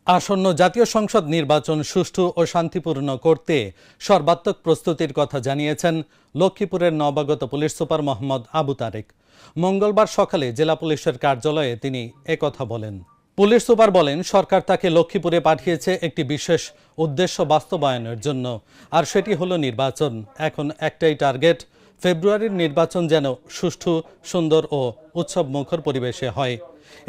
আসন্ন জাতীয় সংসদ নির্বাচন সুষ্ঠু ও শান্তিপূর্ণ করতে সর্বাত্মক প্রস্তুতির কথা জানিয়েছেন লক্ষ্মীপুরের নবাগত পুলিশ সুপার মোহাম্মদ আবু তারেক। মঙ্গলবার সকালে জেলা পুলিশের কার্যালয়ে তিনি একথা বলেন। পুলিশ সুপার বলেন, সরকার তাকে লক্ষ্মীপুরে পাঠিয়েছে একটি বিশেষ উদ্দেশ্য বাস্তবায়নের জন্য, আর সেটি হলো নির্বাচন। এখন একটাই টার্গেট, ফেব্রুয়ারির নির্বাচন যেন সুষ্ঠু, সুন্দর ও উৎসবমুখর পরিবেশে হয়।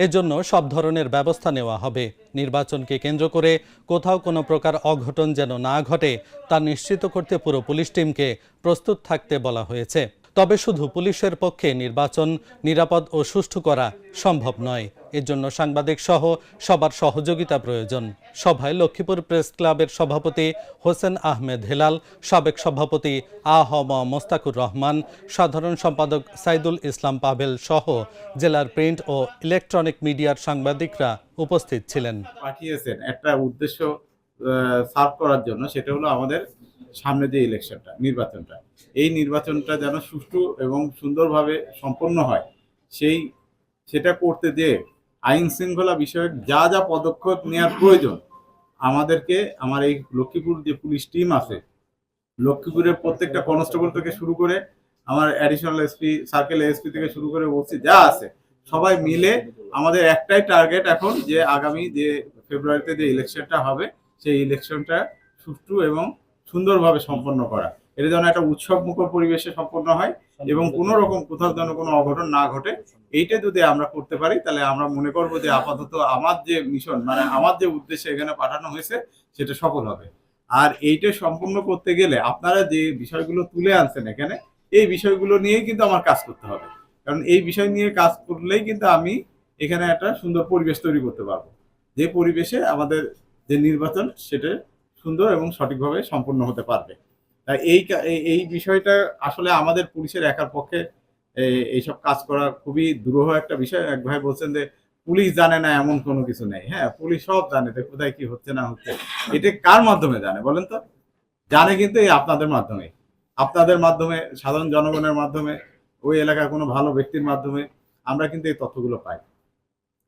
এজন্য সব ধরনের ব্যবস্থা নেওয়া হবে। নির্বাচনকে কেন্দ্র করে কোথাও কোনো প্রকার অঘটন যেন না ঘটে তা নিশ্চিত করতে পুরো পুলিশ টিমকে প্রস্তুত থাকতে বলা হয়েছে। তবে শুধু পুলিশের পক্ষে নির্বাচন নিরাপদ ও সুষ্ঠু করা সম্ভব নয়। এর জন্য সাংবাদিক সহ সবার সহযোগিতা প্রয়োজন। সভায় লক্ষ্মীপুর প্রেস ক্লাবের সভাপতি হোসেন আহমেদ হেলাল, সাবেক সভাপতি আ.হ.ম মোস্তাকুর রহমান, সাধারণ সম্পাদক সাইদুল ইসলাম পাভেল সহ জেলার প্রিন্ট ও ইলেকট্রনিক মিডিয়ার সাংবাদিকরা উপস্থিত ছিলেন। পাঠিয়েছেন একটা উদ্দেশ্য সার্ভ করার জন্য, সেটা হলো আমাদের সামনে যে ইলেকশনটা, নির্বাচনটা, এই নির্বাচনটা যেন সুষ্ঠু এবং সুন্দরভাবে সম্পন্ন হয়, সেটা করতে যে আইন শৃঙ্খলা বিষয়ক যা যা পদক্ষেপ নেওয়ার প্রয়োজন আমাদেরকে, আমার এই লক্ষ্মীপুর যে পুলিশ টিম আছে, লক্ষ্মীপুরের প্রত্যেকটা কনস্টেবল থেকে শুরু করে আমার অ্যাডিশনাল এসপি, সার্কেল এসপি থেকে শুরু করে বলছি যা আছে, সবাই মিলে আমাদের একটাই টার্গেট এখন, যে আগামী যে ফেব্রুয়ারিতে যে ইলেকশনটা হবে সেই ইলেকশনটা সুষ্ঠু এবং সুন্দরভাবে সম্পন্ন করা। এটা যেন একটা উৎসব মুখর পরিবেশে সম্পন্ন হয় এবং কোনো রকম কোথাও যেন কোনো অঘটন না ঘটে। এইটা যদি আমরা করতে পারি তাহলে আমরা মনে করবো যে আপাতত আমার যে মিশন, মানে আমার যে উদ্দেশ্যে এখানে পাঠানো হয়েছে সেটা সফল হবে। আর এইটা সম্পূর্ণ করতে গেলে আপনারা যে বিষয়গুলো তুলে আনছেন এখানে, এই বিষয়গুলো নিয়েই কিন্তু আমার কাজ করতে হবে। কারণ এই বিষয় নিয়ে কাজ করলেই কিন্তু আমি এখানে একটা সুন্দর পরিবেশ তৈরি করতে পারবো, যে পরিবেশে আমাদের যে নির্বাচন সেটা সুন্দর এবং সঠিকভাবে সম্পন্ন হতে পারবে। তাই এই বিষয়টা আসলে আমাদের পুলিশের একার পক্ষে এইসব কাজ করা খুবই দুরূহ একটা বিষয়। এক ভাই বলছেন যে পুলিশ জানে না, এমন কোনো কিছু নেই। হ্যাঁ, পুলিশ সব জানে যে কোথায় কি হচ্ছে না হচ্ছে। এটা কার মাধ্যমে জানে বলেন তো? জানে কিন্তু এই আপনাদের মাধ্যমে, আপনাদের মাধ্যমে, সাধারণ জনগণের মাধ্যমে, ওই এলাকার কোনো ভালো ব্যক্তির মাধ্যমে আমরা কিন্তু এই তথ্যগুলো পাই।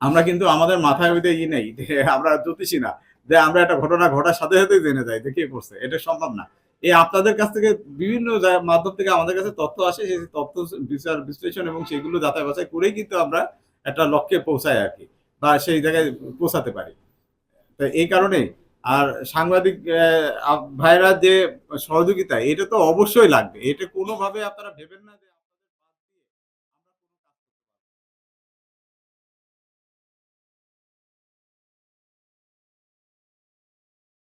আমরা কিন্তু আমাদের মাথায় ওইটা নেই যে আমরা জ্যোতিষী না, যে আমরা একটা ঘটনা ঘটার সাথে সাথে জেনে যাই যে কে করছে। এটা সম্ভব না। এই আপনাদের কাছ থেকে বিভিন্ন মাধ্যম থেকে আমাদের কাছে তথ্য আসে, সেই তথ্য বিচার বিশ্লেষণ এবং সেগুলো যাচাই বাছাই করেই কিন্তু আমরা একটা লক্ষ্যে পৌঁছাই আর কি, বা সেই জায়গায় পৌঁছাতে পারি। তো এই কারণে আর সাংবাদিক ভাইরা যে সহযোগিতা, এটা তো অবশ্যই লাগবে। এটা কোনোভাবে আপনারা ভেবেন না যে